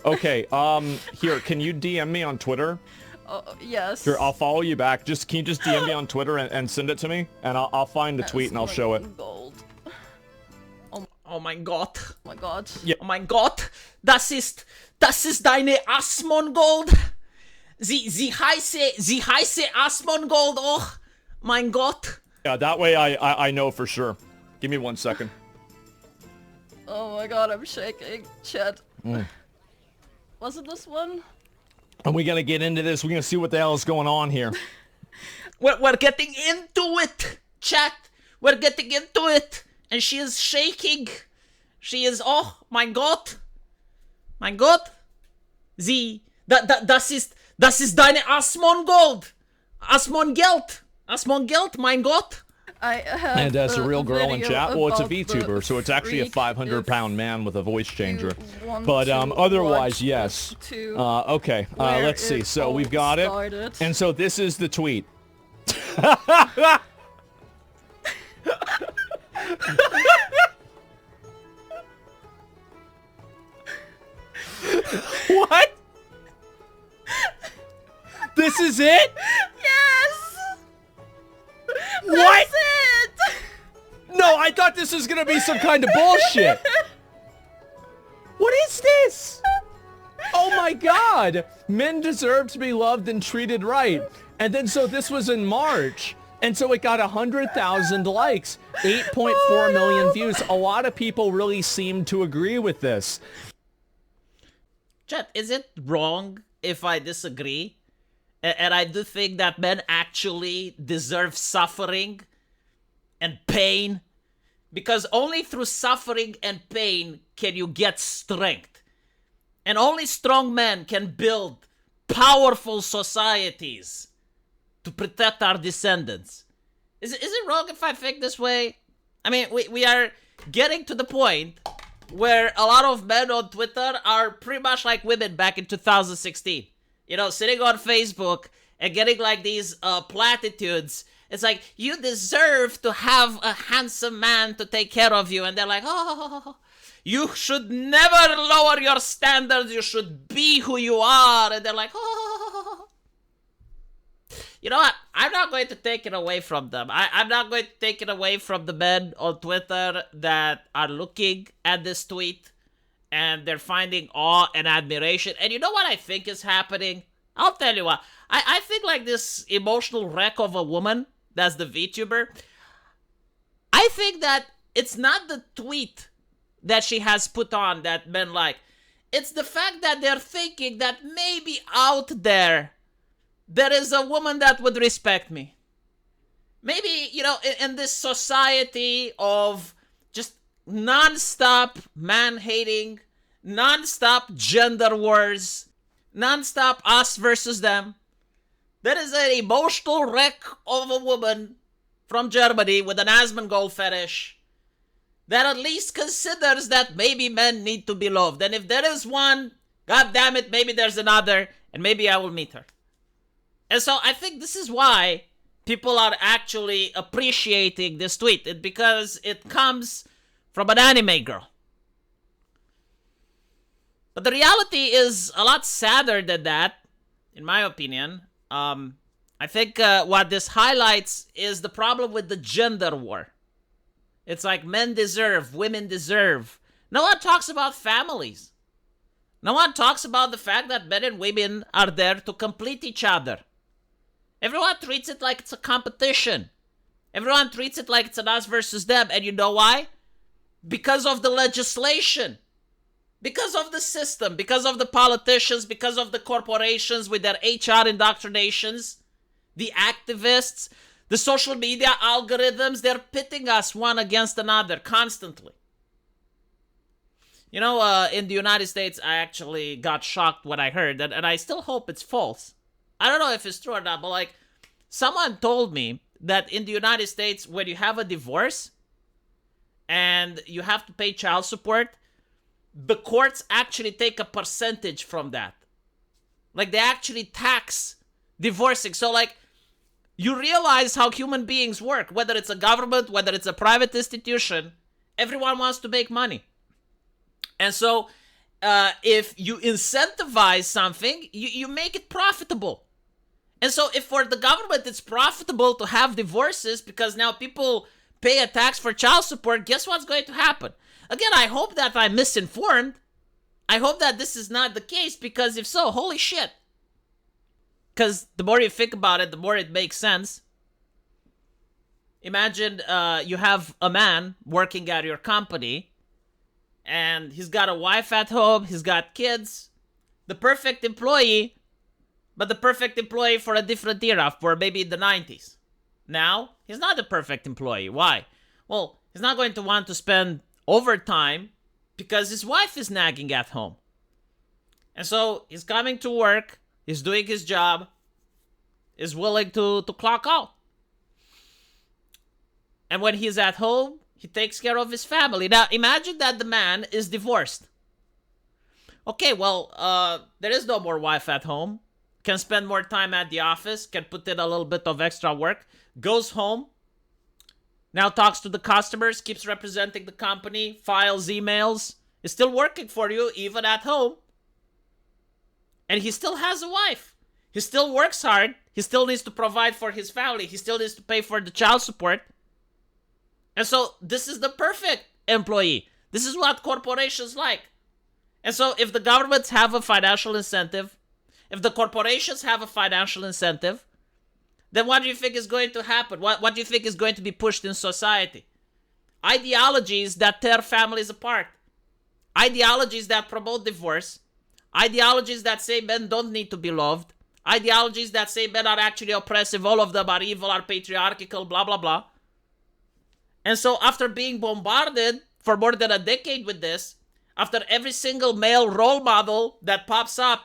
Okay, here, can you DM me on Twitter? Yes. Here, I'll follow you back. Can you just DM me on Twitter and send it to me? And I'll find the tweet and I'll show it. Gold. Oh mein Gott. Oh my god. Yeah. Oh mein Gott. Das ist deine Asmongold. Sie heiße Asmongold auch. Mein Gott. Yeah, that way I know for sure. Give me 1 second. Oh my god, I'm shaking. Chat. Was it this one? And we gotta get into this. We're gonna see what the hell is going on here. We're getting into it, chat. We're getting into it. And she is shaking. She is, oh mein Gott. Mein Gott. Das ist deine Asmongold. Asmongeld. Asmongeld, mein Gott. I have And that's a real girl in chat. Well, it's a about the VTuber, so it's actually a freak 500-pound man with a voice changer. want But to otherwise, watch yes. this too, Okay, where let's see. it So we've all got it. started. And so this is the tweet. What? This is it? Yes! What? That's it! No, I thought this was gonna be some kind of bullshit. What is this? Oh my god! Men deserve to be loved and treated right. And then so this was in March. And so it got 100,000 likes, 8.4 million views. A lot of people really seem to agree with this. Chat, is it wrong if I disagree? And I do think that men actually deserve suffering and pain. Because only through suffering and pain can you get strength. And only strong men can build powerful societies to protect our descendants. Is it wrong if I think this way? I mean, we are getting to the point where a lot of men on Twitter are pretty much like women back in 2016. You know, sitting on Facebook and getting like these platitudes. It's like, you deserve to have a handsome man to take care of you. And they're like, oh, you should never lower your standards. You should be who you are. And they're like, oh. You know what? I'm not going to take it away from them. I'm not going to take it away from the men on Twitter that are looking at this tweet and they're finding awe and admiration. And you know what I think is happening? I'll tell you what. I think like this emotional wreck of a woman, that's the VTuber. I think that it's not the tweet that she has put on that men like. It's the fact that they're thinking that maybe out there is a woman that would respect me. Maybe, you know, in this society of just non-stop man-hating, non-stop gender wars, non-stop us versus them, there is an emotional wreck of a woman from Germany with an Asmongold fetish that at least considers that maybe men need to be loved. And if there is one, god damn it, maybe there's another, and maybe I will meet her. And so I think this is why people are actually appreciating this tweet. Because it comes from an anime girl. But the reality is a lot sadder than that, in my opinion. I think what this highlights is the problem with the gender war. It's like men deserve, women deserve. No one talks about families. No one talks about the fact that men and women are there to complete each other. Everyone treats it like it's a competition. Everyone treats it like it's an us versus them. And you know why? Because of the legislation. Because of the system. Because of the politicians. Because of the corporations with their HR indoctrinations. The activists. The social media algorithms. They're pitting us one against another constantly. You know, in the United States, I actually got shocked when I heard that. And I still hope it's false. I don't know if it's true or not, but like, someone told me that in the United States, when you have a divorce and you have to pay child support, the courts actually take a percentage from that. Like, they actually tax divorcing. So, like, you realize how human beings work. Whether it's a government, whether it's a private institution, everyone wants to make money. And so, if you incentivize something, you make it profitable. And so if for the government it's profitable to have divorces because now people pay a tax for child support, guess what's going to happen? Again, I hope that I'm misinformed. I hope that this is not the case, because if so, holy shit. Because the more you think about it, the more it makes sense. Imagine you have a man working at your company, and he's got a wife at home, he's got kids. The perfect employee, but the perfect employee for a different era, for maybe the 90s. Now, he's not the perfect employee. Why? Well, he's not going to want to spend overtime because his wife is nagging at home. And so he's coming to work, he's doing his job, is willing to clock out. And when he's at home, he takes care of his family. Now, imagine that the man is divorced. Okay, well, there is no more wife at home. Can spend more time at the office, can put in a little bit of extra work, goes home, now talks to the customers, keeps representing the company, files emails, is still working for you even at home. And he still has a wife. He still works hard. He still needs to provide for his family. He still needs to pay for the child support. And so this is the perfect employee. This is what corporations like. And so if the governments have a financial incentive, if the corporations have a financial incentive, then what do you think is going to happen? What do you think is going to be pushed in society? Ideologies that tear families apart. Ideologies that promote divorce. Ideologies that say men don't need to be loved. Ideologies that say men are actually oppressive, all of them are evil, are patriarchal, blah, blah, blah. And so after being bombarded for more than a decade with this, after every single male role model that pops up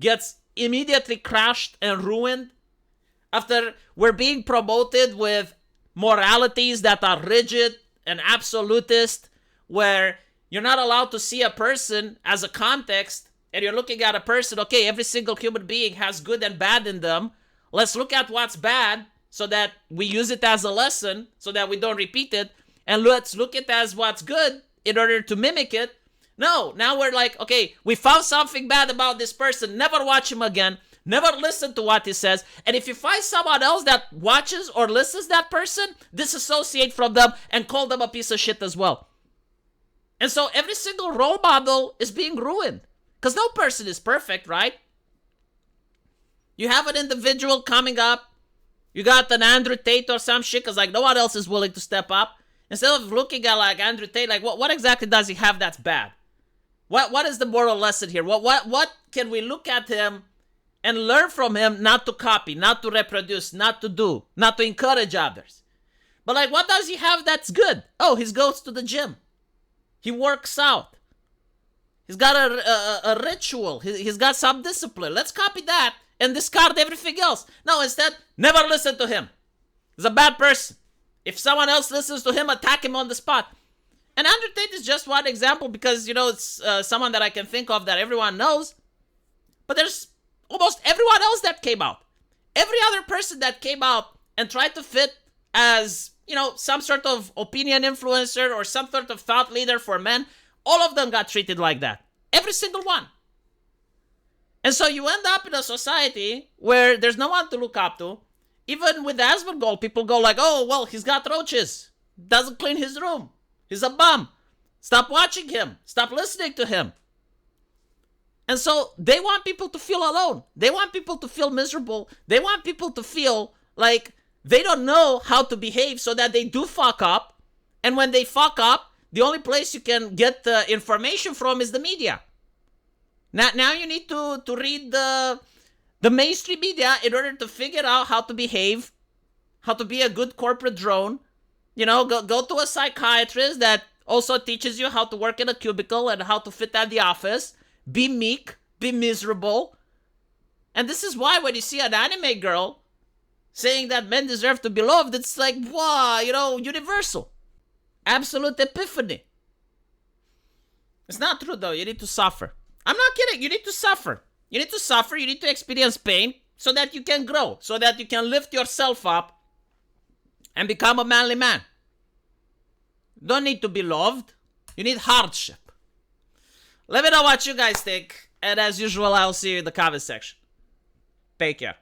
gets immediately crushed and ruined, after we're being promoted with moralities that are rigid and absolutist, where you're not allowed to see a person as a context, and you're looking at a person, okay, every single human being has good and bad in them. Let's look at what's bad so that we use it as a lesson so that we don't repeat it. And let's look at it as what's good in order to mimic it. No, now we're like, okay, we found something bad about this person. Never watch him again. Never listen to what he says. And if you find someone else that watches or listens to that person, disassociate from them and call them a piece of shit as well. And so every single role model is being ruined. Because no person is perfect, right? You have an individual coming up. You got an Andrew Tate or some shit because like no one else is willing to step up. Instead of looking at like Andrew Tate, like what exactly does he have that's bad? What is the moral lesson here? What can we look at him and learn from him not to copy, not to reproduce, not to do, not to encourage others? But like what does he have that's good? Oh, he goes to the gym. He works out. He's got a ritual. He's got some discipline. Let's copy that and discard everything else. No, instead, never listen to him. He's a bad person. If someone else listens to him, attack him on the spot. And Andrew Tate is just one example because, you know, it's someone that I can think of that everyone knows. But there's almost everyone else that came out. Every other person that came out and tried to fit as, you know, some sort of opinion influencer or some sort of thought leader for men, all of them got treated like that. Every single one. And so you end up in a society where there's no one to look up to. Even with Asmongold, people go like, oh, well, he's got roaches. Doesn't clean his room. He's a bum. Stop watching him. Stop listening to him. And so they want people to feel alone. They want people to feel miserable. They want people to feel like they don't know how to behave so that they do fuck up. And when they fuck up, the only place you can get the information from is the media. Now you need to read the mainstream media in order to figure out how to behave, how to be a good corporate drone. You know, go to a psychiatrist that also teaches you how to work in a cubicle and how to fit at the office. Be meek, be miserable. And this is why when you see an anime girl saying that men deserve to be loved, it's like, wow, you know, universal. Absolute epiphany. It's not true though. You need to suffer. I'm not kidding. You need to suffer. You need to suffer. You need to experience pain so that you can grow, so that you can lift yourself up and become a manly man. You don't need to be loved. You need hardship. Let me know what you guys think. And as usual, I'll see you in the comment section. Take care.